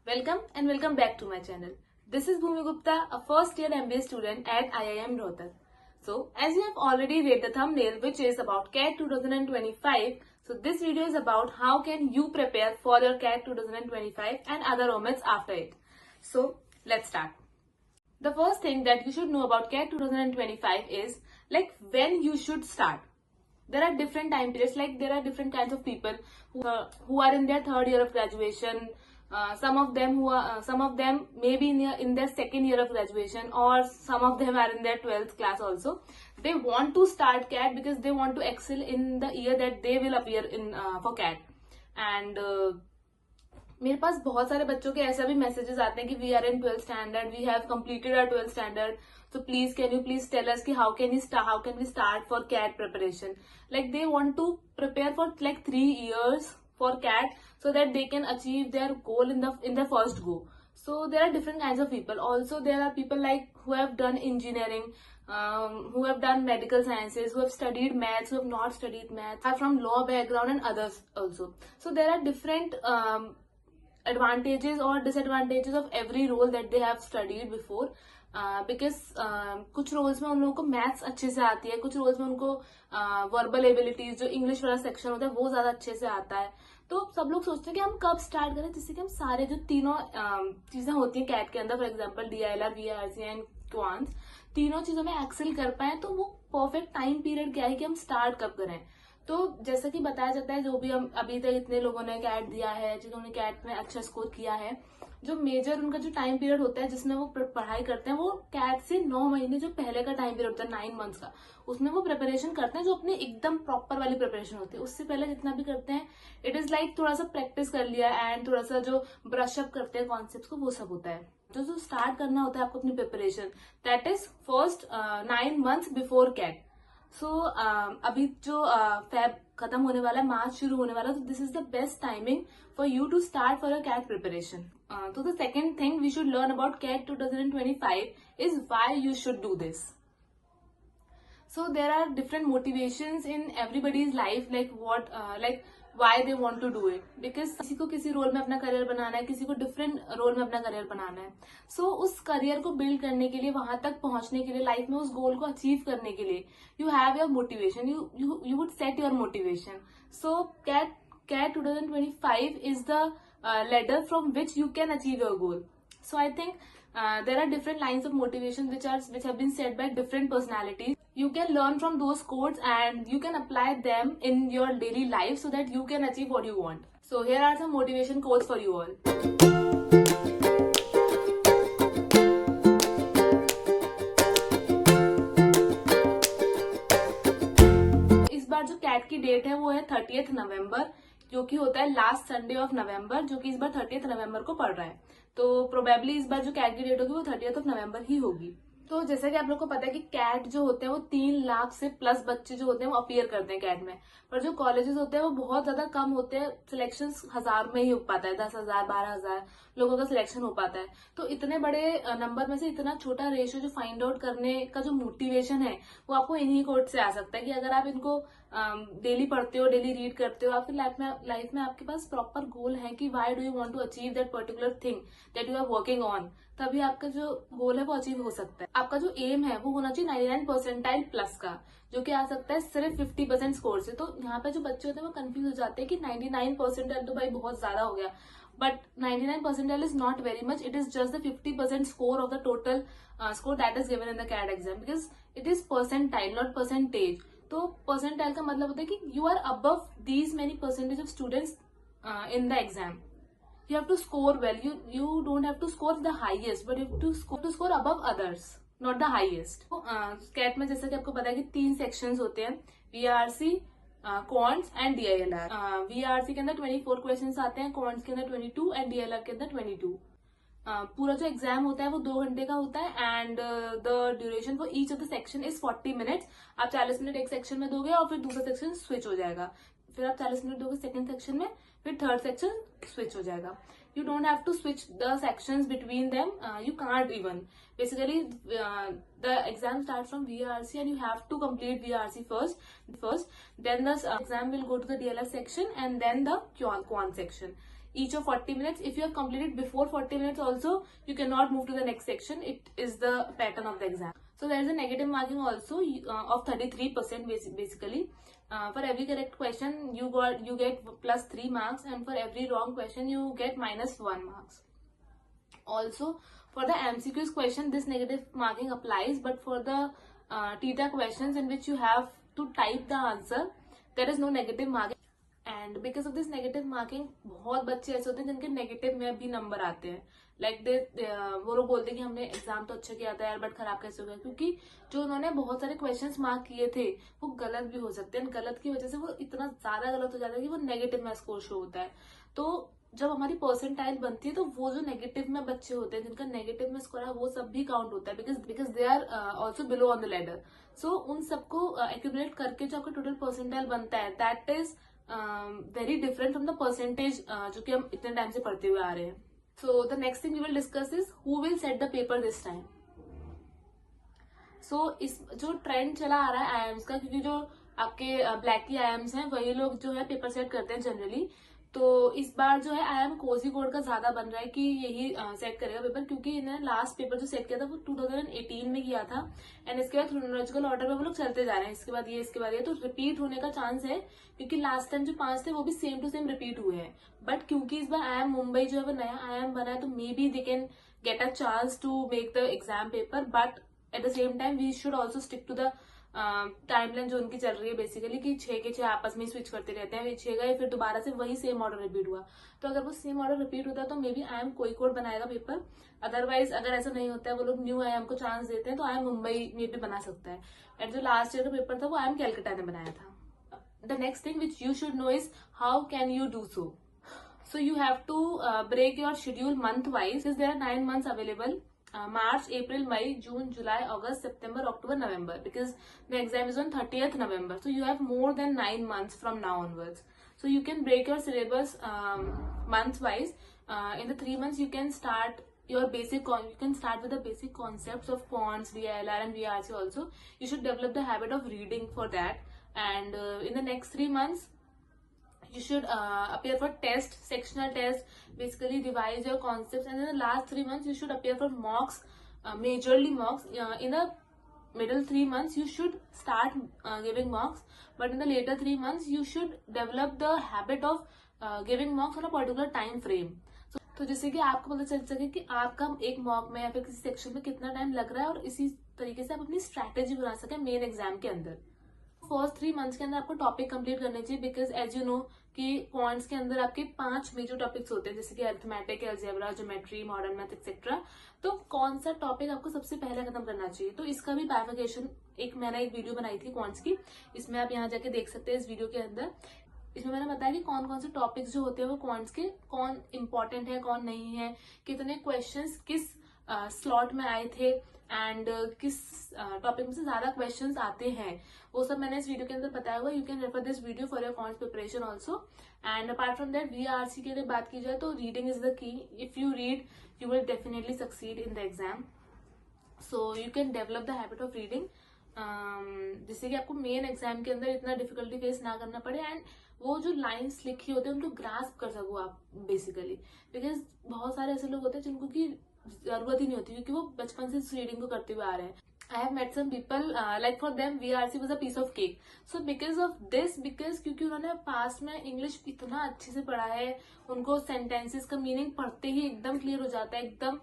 Welcome and welcome back to my channel. This is Bhumi Gupta, a first year MBA student at IIM Rohtak. So, as you have already read the thumbnail, which is about CAT 2025, so this video is about how can you prepare for your CAT 2025 and other omits after it. So, let's start. The first thing that you should know about CAT 2025 is like when you should start. There are different time periods, like there are different kinds of people who are in their third year of graduation. Some of them maybe in their second year of graduation, or some of them are in their 12th class also. They want to start CAT because they want to excel in the year that they will appear in for CAT. And मेरे पास बहुत सारे बच्चों के ऐसा भी messages आते हैं कि we are in 12th standard, we have completed our 12th standard, so please can you please tell us how can we start for CAT preparation. Like they want to prepare for like 3 years for CAT so that they can achieve their goal in the first go. So there are different kinds of people. Also there are people like who have done engineering, who have done medical sciences, who have studied maths, who have not studied maths, are from law background and others also. So there are different advantages or disadvantages of every role that they have studied before. Because कुछ roles में उन लोगों को maths अच्छे से आती है, कुछ रोल्स में उनको वर्बल एबिलिटीज जो इंग्लिश वाला सेक्शन होता है वो ज्यादा अच्छे से आता है. तो सब लोग सोचते हैं कि हम कब स्टार्ट करें जिससे कि हम सारे जो तीनों चीजें होती हैं कैट के अंदर, for example DILR, VRC and quants, तीनों चीजों में एक्सेल कर पाए. तो वो परफेक्ट टाइम पीरियड क्या है कि हम स्टार्ट कब करें. तो जैसा कि बताया जाता है, जो भी हम अभी तक इतने लोगों ने कैट दिया है, जिन्होंने कैट में अच्छा स्कोर किया है, जो मेजर उनका जो टाइम पीरियड होता है जिसमें वो पढ़ाई करते हैं, वो कैट से 9 महीने जो पहले का टाइम पीरियड होता है 9 मंथ्स का, उसमें वो प्रिपरेशन करते हैं जो अपने एकदम प्रॉपर वाली प्रिपरेशन होती है. उससे पहले जितना भी करते हैं इट इज लाइक थोड़ा सा प्रैक्टिस कर लिया एंड थोड़ा सा जो ब्रश अप करते हैं कॉन्सेप्ट को, वो सब होता है. तो जो स्टार्ट करना होता है आपको अपनी preparation, that is first 9 months before CAT. So अभी जो फेब खत्म होने वाला है, मार्च शुरू होने वाला है, तो this is the best timing for you to start for your CAT preparation. तो the second thing we should learn about CAT 2025 is why you should do this. So there are different motivations in everybody's life, like why they want to do it. Because किसी को किसी role में अपना career बनाना है, किसी को different role में अपना करियर बनाना है. So उस करियर को बिल्ड करने के लिए, वहां तक पहुंचने के लिए, लाइफ में उस गोल को अचीव करने के लिए, you have your motivation, you would set your motivation. So CAT 2025 is the ladder from which you can achieve your goal. So I think there are different lines of motivation which have been set by different personalities. You can learn from those quotes and you can apply them in your daily life so that you can achieve what you want. So here are some motivation quotes for you all. इस बार जो cat की date है वो है 30th नवंबर, जो कि होता है लास्ट संडे ऑफ नवंबर, जो कि इस बार 30th नवंबर को पड़ रहा है. तो प्रोबेबली इस बार जो कैट की डेट होगी वो 30th ऑफ नवंबर ही होगी. तो जैसा कि आप लोग को पता है कि कैट जो होते हैं वो 3 लाख से प्लस बच्चे जो होते हैं वो अपीयर करते हैं कैट में. पर जो कॉलेजेस होते हैं वो बहुत ज्यादा कम होते हैं, सिलेक्शन 1000 में ही हो पाता है, 10,000 12,000 लोगों का सिलेक्शन हो पाता है. तो इतने बड़े नंबर में से इतना छोटा रेशियो जो फाइंड आउट करने का जो मोटिवेशन है वो आपको इन्हीं कोट से आ सकता है कि अगर आप इनको डेली पढ़ते हो, डेली रीड करते हो, आपकी लाइफ में आपके पास प्रॉपर गोल है कि why do you want to achieve that particular thing that you are working on, तभी आपका जो गोल है वो अचीव हो सकता है. आपका जो एम है वो होना चाहिए 99 परसेंटाइल प्लस का, जो कि आ सकता है सिर्फ 50% स्कोर से. तो यहाँ पे जो बच्चे होते हैं वो कंफ्यूज हो जाते हैं कि 99 परसेंटाइल तो भाई बहुत ज्यादा हो गया, but 99 percentile is not very much. It is just the 50% score of the total score that is given in the CAT exam, because it is percentile, not percentage. तो percentile का मतलब होता है कि you are above these many percentage of students in the exam. You have to score well. You don't have to score the highest, but you have to score above others, not the highest. तो CAT में जैसा कि आपको पता है कि 3 sections होते हैं, VRC, quants and DILR. VRC के अंदर 24 क्वेश्चंस आते हैं, क्वांट्स के अंदर 22 एंड DILR के अंदर 22. पूरा जो एग्जाम होता है वो 2 घंटे का होता है and the duration for each of the section is 40 minutes. आप 40 मिनट एक सेक्शन में दोगे और फिर दूसरा सेक्शन स्विच हो जाएगा, फिर आप 40 मिनट दोगे सेकंड सेक्शन में, फिर थर्ड सेक्शन स्विच हो जाएगा. You don't have to switch the sections between them. You can't even. Basically, the exam starts from VRC and you have to complete VRC first. Then the exam will go to the DLR section and then the quant section. each of 40 minutes. If you have completed before 40 minutes also, you cannot move to the next section. It is the pattern of the exam. So there is a negative marking also of 33% basically. For every correct question you get plus 3 marks, and for every wrong question you get minus 1 marks. Also for the MCQs question this negative marking applies, but for the TTA questions in which you have to type the answer, there is no negative marking. And because of this negative marking बहुत बच्चे ऐसे होते हैं जिनके negative में भी number आते हैं. लाइक वो लोग बोलते हैं कि हमने एग्जाम तो अच्छा किया था यार, बट खराब कैसे हो गया, क्योंकि जो उन्होंने बहुत सारे क्वेश्चंस मार्क किए थे वो गलत भी हो सकते हैं. गलत की वजह से वो इतना ज्यादा गलत हो जाता है कि वो नेगेटिव में स्कोर शो होता है. तो जब हमारी परसेंटाइल बनती है तो वो जो नेगेटिव में बच्चे होते हैं जिनका नेगेटिव में स्कोर है वो सब भी काउंट होता है, because they are also below on the ladder. So उन सबको एक्यूमुलेट करके जो आपका टोटल परसेंटाइल बनता है that is very different from the percentage जो कि हम इतने टाइम से पढ़ते हुए आ रहे हैं. So the next thing we will discuss is who will set the paper this time. So इस जो ट्रेंड चला आ रहा है आईएम्स का, क्योंकि जो आपके ब्लैक की आईएम्स हैं वही लोग जो है पेपर सेट करते हैं जनरली. तो इस बार जो है आईएम कोझिकोड का ज्यादा बन रहा है कि यही सेट करेगा पेपर, क्योंकि इन्होंने लास्ट पेपर जो सेट किया था वो 2018 में किया था. एंड इसके बाद क्रोनोलॉजिकल ऑर्डर में वो लोग चलते जा रहे हैं, इसके बाद ये तो रिपीट होने का चांस है, क्योंकि लास्ट टाइम जो 5 थे वो भी सेम टू सेम रिपीट हुए हैं. बट क्योंकि इस बार आईएम मुंबई जो है वो नया आईएम बना है, तो maybe they can get a chance to make the exam paper. But at the same time we should also stick to the timeline जो उनकी चल रही है बेसिकली, कि 6 के 6 आपस में स्विच करते रहते हैं. 6 गए फिर दोबारा से वही सेम ऑर्डर रिपीट हुआ. तो अगर वो सेम ऑर्डर रिपीट होता है तो मे बी आईएम कोई कोड बनाएगा पेपर. अदरवाइज अगर ऐसा नहीं होता है, वो लोग न्यू आईएम को चांस देते हैं, तो आईएम मुंबई में भी बना सकता है. एंड जो लास्ट ईयर का पेपर था वो आईएम कैलकाटा ने बनाया था. The next thing which you should know is how can you do so. So you have to break your schedule month wise, since there are 9 months available. March, April, May, June, July, August, September, October, November, because the exam is on 30th November. So you have more than 9 months from now onwards. So you can break your syllabus month wise. In the 3 months you can start your you can start with the basic concepts of quants, DILR and VRC also. You should develop the habit of reading for that. And in the next 3 months you should appear for test, sectional test, basically revise your concepts. And in the last 3 months you should appear for mocks, majorly mocks. In the middle 3 months you should start giving mocks, but in the later 3 months you should develop the habit of giving mocks on a particular time frame. तो जिससे कि आपको पता चल सके कि आपका एक मॉक में या फिर किसी सेक्शन में कितना टाइम लग रहा है, और इसी तरीके से आप अपनी स्ट्रैटेजी बना सके मेन एग्जाम के अंदर. फर्स्ट 3 मंथ्स के अंदर आपको टॉपिक कंप्लीट करने चाहिए, बिकॉज एज यू नो कि क्वांट्स के अंदर आपके 5 मेजर टॉपिक्स होते हैं, जैसे कि arithmetic, algebra, geometry, modern math etcetera. तो कौन सा टॉपिक आपको सबसे पहले खत्म करना चाहिए, तो इसका भी बाइफिकेशन मैंने एक वीडियो बनाई थी क्वांट्स की, इसमें आप यहाँ जाके देख सकते हैं इस वीडियो के अंदर. इसमें मैंने बताया कि कौन कौन से टॉपिक्स जो होते हैं वो क्वांट्स के कौन इंपॉर्टेंट है कौन नहीं है, कितने क्वेश्चंस किस स्लॉट में आए थे, एंड किस टॉपिक में से ज्यादा क्वेश्चंस आते हैं, वो सब मैंने इस वीडियो के अंदर बताया हुआ. You can refer this video for your quants preparation also. And apart from that VRC के लिए बात की जाए तो reading is the key. If you read you will definitely succeed in the exam. So you can develop the habit of reading, जिससे कि आपको main exam के अंदर इतना डिफिकल्टी फेस ना करना पड़े, एंड वो जो लाइंस लिखी होती है उनको ग्रास्प कर सको आप बेसिकली. बिकॉज बहुत सारे ऐसे लोग होते हैं जिनको की जरूरत ही नहीं होती, क्योंकि वो बचपन से इस रीडिंग को करते हुए आ रहे हैं. I have met some people like for them VRC was a piece of cake. So because of this, because क्योंकि उन्होंने पास्ट में इंग्लिश इतना अच्छे से पढ़ा है, उनको सेंटेंसेस का मीनिंग पढ़ते ही एकदम क्लियर हो जाता है, एकदम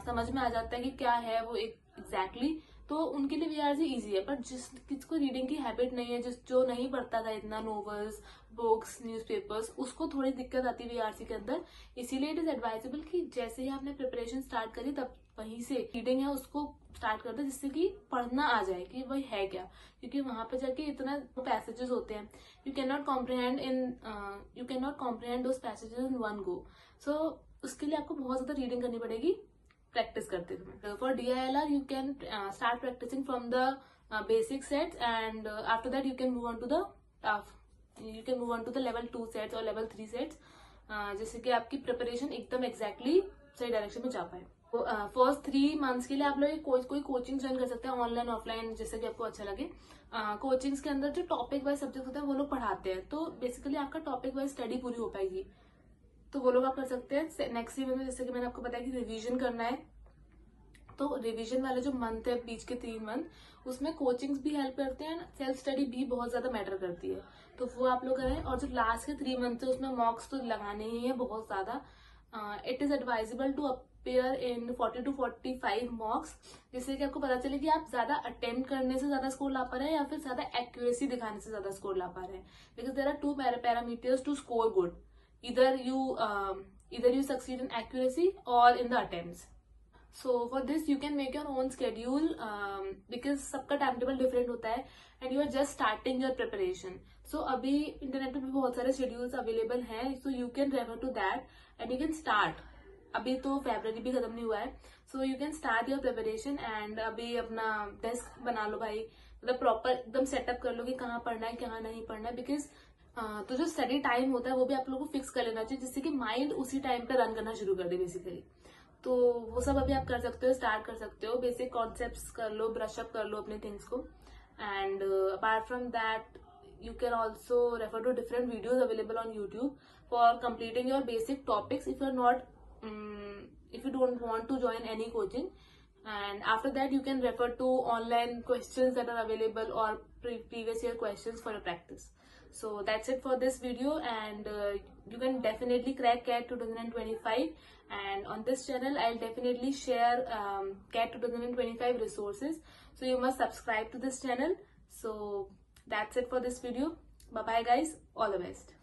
समझ में आ जाता है कि क्या है वो एग्जैक्टली. तो उनके लिए VRC इजी है. पर जिसको रीडिंग की हैबिट नहीं है, जो नहीं पढ़ता था इतना नोवेल्स, बुक्स, न्यूज़पेपर्स, उसको थोड़ी दिक्कत आती है VRC के अंदर. इसीलिए इट इज एडवाइजेबल कि जैसे ही आपने प्रिपरेशन स्टार्ट करी तब वहीं से रीडिंग है उसको स्टार्ट कर दे, जिससे कि पढ़ना आ जाए कि वही है क्या, क्योंकि वहां पे जाके इतना पैसेजेस होते हैं, you can not comprehend those passages in one go. So उसके लिए आपको बहुत ज्यादा रीडिंग करनी पड़ेगी प्रैक्टिस करते हुए. For DILR you can start practising from the basic sets, and after that you can move on to the level 2 sets और लेवल 3 सेट्स, जिससे कि आपकी प्रिपरेशन एकदम एग्जैक्टली सही डायरेक्शन में जा पाए. फर्स्ट 3 मंथ्स के लिए आप लोग कोई कोचिंग ज्वाइन कर सकते हैं, ऑनलाइन ऑफलाइन जैसे कि आपको अच्छा लगे. कोचिंग्स के अंदर जो टॉपिक वाइज सब्जेक्ट होते हैं वो लोग पढ़ाते हैं, तो बेसिकली आपका टॉपिक वाइज स्टडी पूरी हो पाएगी. तो वो लोग आप कर सकते हैं। नेक्स्ट ईयर में जैसे कि मैंने आपको बताया कि रिवीजन करना है, तो रिवीजन वाले जो मंथ है बीच के 3 मंथ, उसमें कोचिंग्स भी हेल्प करते हैं, सेल्फ स्टडी भी बहुत ज्यादा मैटर करती है, तो वो आप लोग करें। और जो लास्ट के 3 मंथ है उसमें मॉक्स तो लगाने ही है बहुत ज्यादा। It is advisable to appear in 40 to 45 mocks, जिससे कि आपको पता चले कि आप ज्यादा अटेम्प्ट करने से ज्यादा स्कोर ला पा रहे हैं या फिर ज्यादा एक्यूरेसी दिखाने से ज्यादा स्कोर ला पा रहे हैं, because there are 2 parameters to score good, either you succeed in accuracy or in the attempts. So for this you can make your own schedule, because सबका टाइम टेबल डिफरेंट होता है and you are just starting your preparation. So अभी internet पे भी बहुत सारे schedules available हैं, so you can refer to that and you can start. अभी तो फरवरी भी खत्म नहीं हुआ है, so you can start your preparation and अभी अपना डेस्क बना लो भाई, मतलब प्रॉपर एकदम सेटअप कर लो कि कहाँ पढ़ना है कहाँ नहीं पढ़ना है, बिकॉज तो जो स्टडी टाइम होता है वो भी आप लोगों को फिक्स कर लेना चाहिए, जिससे कि माइंड उसी टाइम पे रन करना शुरू कर दे बेसिकली। तो वो सब अभी आप कर सकते हो, स्टार्ट कर सकते हो, बेसिक कॉन्सेप्ट्स कर लो, ब्रश अप कर लो अपने थिंग्स को। And apart from that you can also refer to different videos available on YouTube for completing your basic topics if you're not if you don't want to join any coaching. And after that you can refer to online questions that are available or previous year questions for your practice. So that's it for this video, and you can definitely crack CAT 2025, and on this channel I'll definitely share CAT 2025 resources, so you must subscribe to this channel. So that's it for this video. Bye bye guys, all the best.